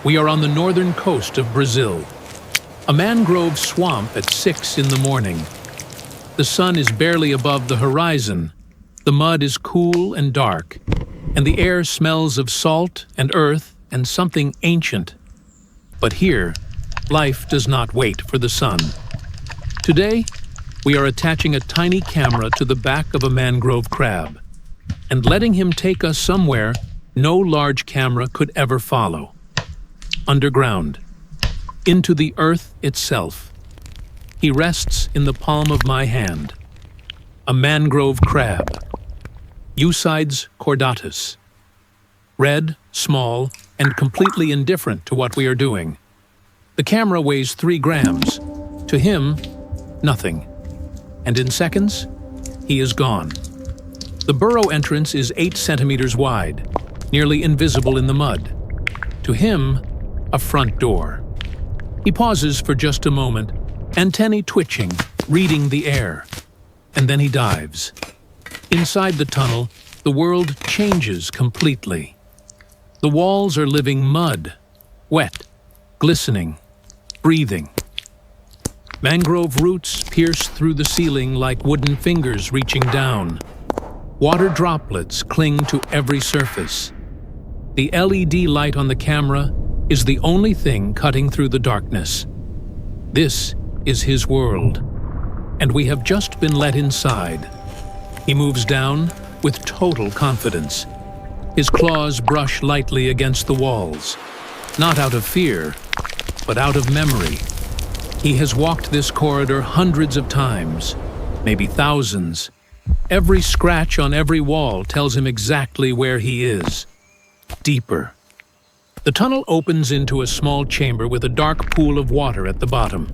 We are on the northern coast of Brazil, a mangrove swamp at 6 in the morning. The sun is barely above the horizon, the mud is cool and dark, and the air smells of salt and earth and something ancient. But here, life does not wait for the sun. Today, we are attaching a tiny camera to the back of a mangrove crab and letting him take us somewhere no large camera could ever follow. Underground, into the earth itself. He rests in the palm of my hand. A mangrove crab, Eucides cordatus. Red, small, and completely indifferent to what we are doing. The camera weighs 3 grams. To him, nothing. And in seconds, he is gone. The burrow entrance is 8 centimeters wide, nearly invisible in the mud. To him, a front door. He pauses for just a moment, antennae twitching, reading the air. And then he dives. Inside the tunnel, the world changes completely. The walls are living mud, wet, glistening, breathing. Mangrove roots pierce through the ceiling like wooden fingers reaching down. Water droplets cling to every surface. The LED light on the camera is the only thing cutting through the darkness. This is his world, and we have just been let inside. He moves down with total confidence. His claws brush lightly against the walls, not out of fear, but out of memory. He has walked this corridor hundreds of times, maybe thousands. Every scratch on every wall tells him exactly where he is. Deeper. The tunnel opens into a small chamber with a dark pool of water at the bottom.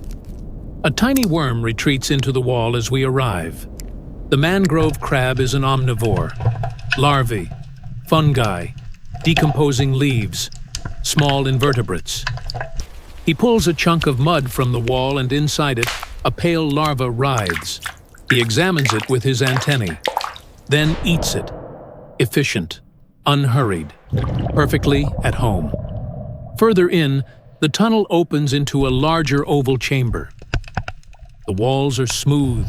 A tiny worm retreats into the wall as we arrive. The mangrove crab is an omnivore. Larvae, fungi, decomposing leaves, small invertebrates. He pulls a chunk of mud from the wall, and inside it, a pale larva writhes. He examines it with his antennae, then eats it. Efficient, unhurried, perfectly at home. Further in, the tunnel opens into a larger oval chamber. The walls are smooth,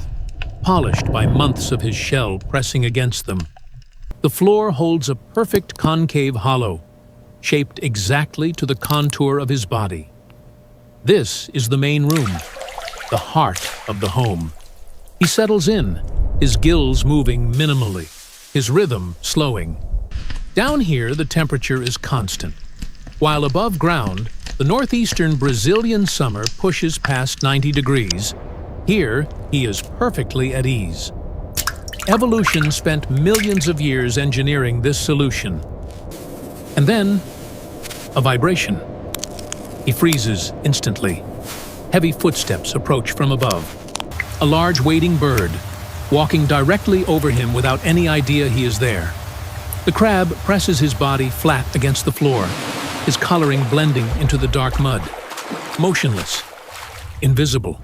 polished by months of his shell pressing against them. The floor holds a perfect concave hollow, shaped exactly to the contour of his body. This is the main room, the heart of the home. He settles in, his gills moving minimally, his rhythm slowing. Down here, the temperature is constant, while above ground, the northeastern Brazilian summer pushes past 90 degrees. Here, he is perfectly at ease. Evolution spent millions of years engineering this solution. And then, a vibration. He freezes instantly. Heavy footsteps approach from above. A large wading bird, walking directly over him without any idea he is there. The crab presses his body flat against the floor, his coloring blending into the dark mud. Motionless, invisible.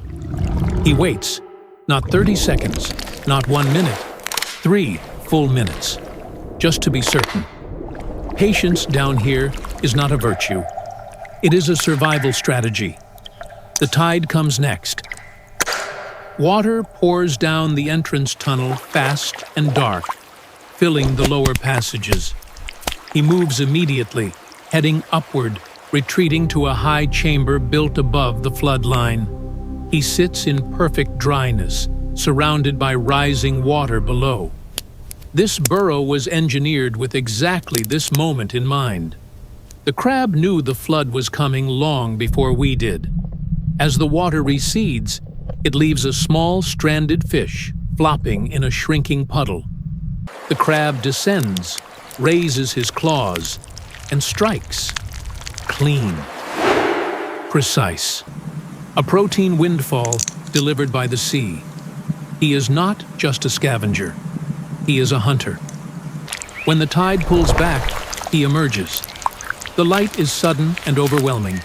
He waits, not 30 seconds, not 1 minute, 3 full minutes, just to be certain. Patience down here is not a virtue. It is a survival strategy. The tide comes next. Water pours down the entrance tunnel fast and dark, filling the lower passages. He moves immediately, heading upward, retreating to a high chamber built above the flood line. He sits in perfect dryness, surrounded by rising water below. This burrow was engineered with exactly this moment in mind. The crab knew the flood was coming long before we did. As the water recedes, it leaves a small stranded fish flopping in a shrinking puddle. The crab descends, raises his claws, and strikes. Clean. Precise. A protein windfall delivered by the sea. He is not just a scavenger. He is a hunter. When the tide pulls back, he emerges. The light is sudden and overwhelming.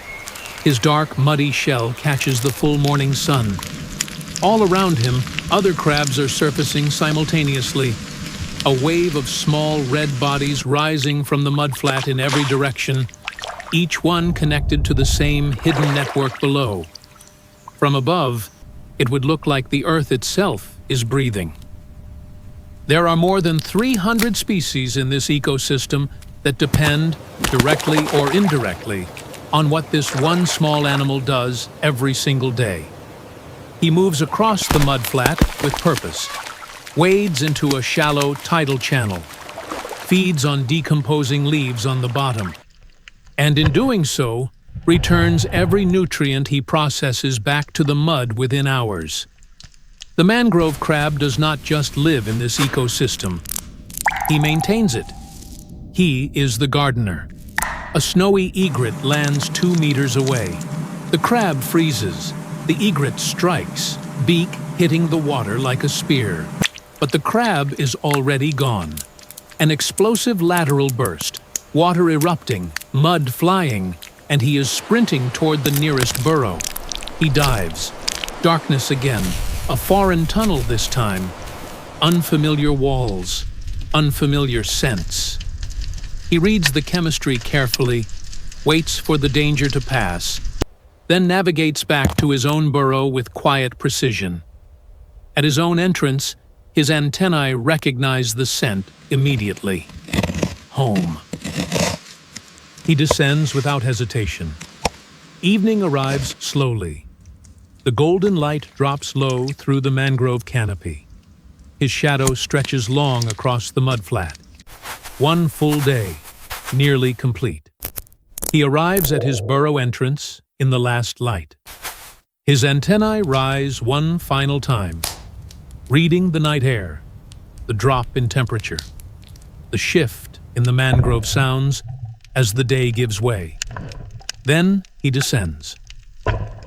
His dark, muddy shell catches the full morning sun. All around him, other crabs are surfacing simultaneously. A wave of small red bodies rising from the mudflat in every direction. each one connected to the same hidden network below. From above, it would look like the Earth itself is breathing. There are more than 300 species in this ecosystem that depend, directly or indirectly, on what this one small animal does every single day. He moves across the mudflat with purpose, wades into a shallow tidal channel, feeds on decomposing leaves on the bottom, and in doing so, returns every nutrient he processes back to the mud within hours. The mangrove crab does not just live in this ecosystem. He maintains it. He is the gardener. A snowy egret lands 2 meters away. The crab freezes. The egret strikes, beak hitting the water like a spear. But the crab is already gone. An explosive lateral burst, water erupting, mud flying, and he is sprinting toward the nearest burrow. He dives. Darkness again. A foreign tunnel this time. Unfamiliar walls. Unfamiliar scents. He reads the chemistry carefully, waits for the danger to pass, then navigates back to his own burrow with quiet precision. At his own entrance, his antennae recognize the scent immediately. Home. He descends without hesitation. Evening arrives slowly. The golden light drops low through the mangrove canopy. His shadow stretches long across the mudflat. 1 full day, nearly complete. He arrives at his burrow entrance in the last light. His antennae rise one final time, reading the night air, the drop in temperature, the shift in the mangrove sounds as the day gives way. Then he descends,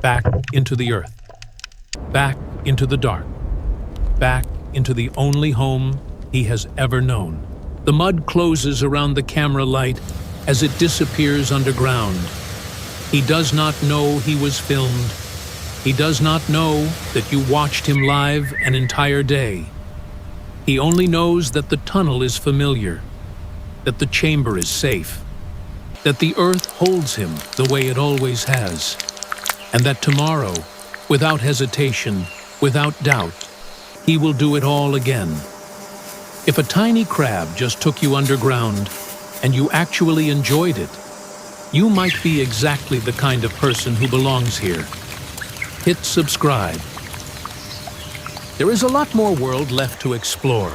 back into the earth, back into the dark, back into the only home he has ever known. The mud closes around the camera light as it disappears underground. He does not know he was filmed. He does not know that you watched him live an entire day. He only knows that the tunnel is familiar, that the chamber is safe, that the earth holds him the way it always has, and that tomorrow, without hesitation, without doubt, he will do it all again. If a tiny crab just took you underground and you actually enjoyed it, you might be exactly the kind of person who belongs here. Hit subscribe. There is a lot more world left to explore.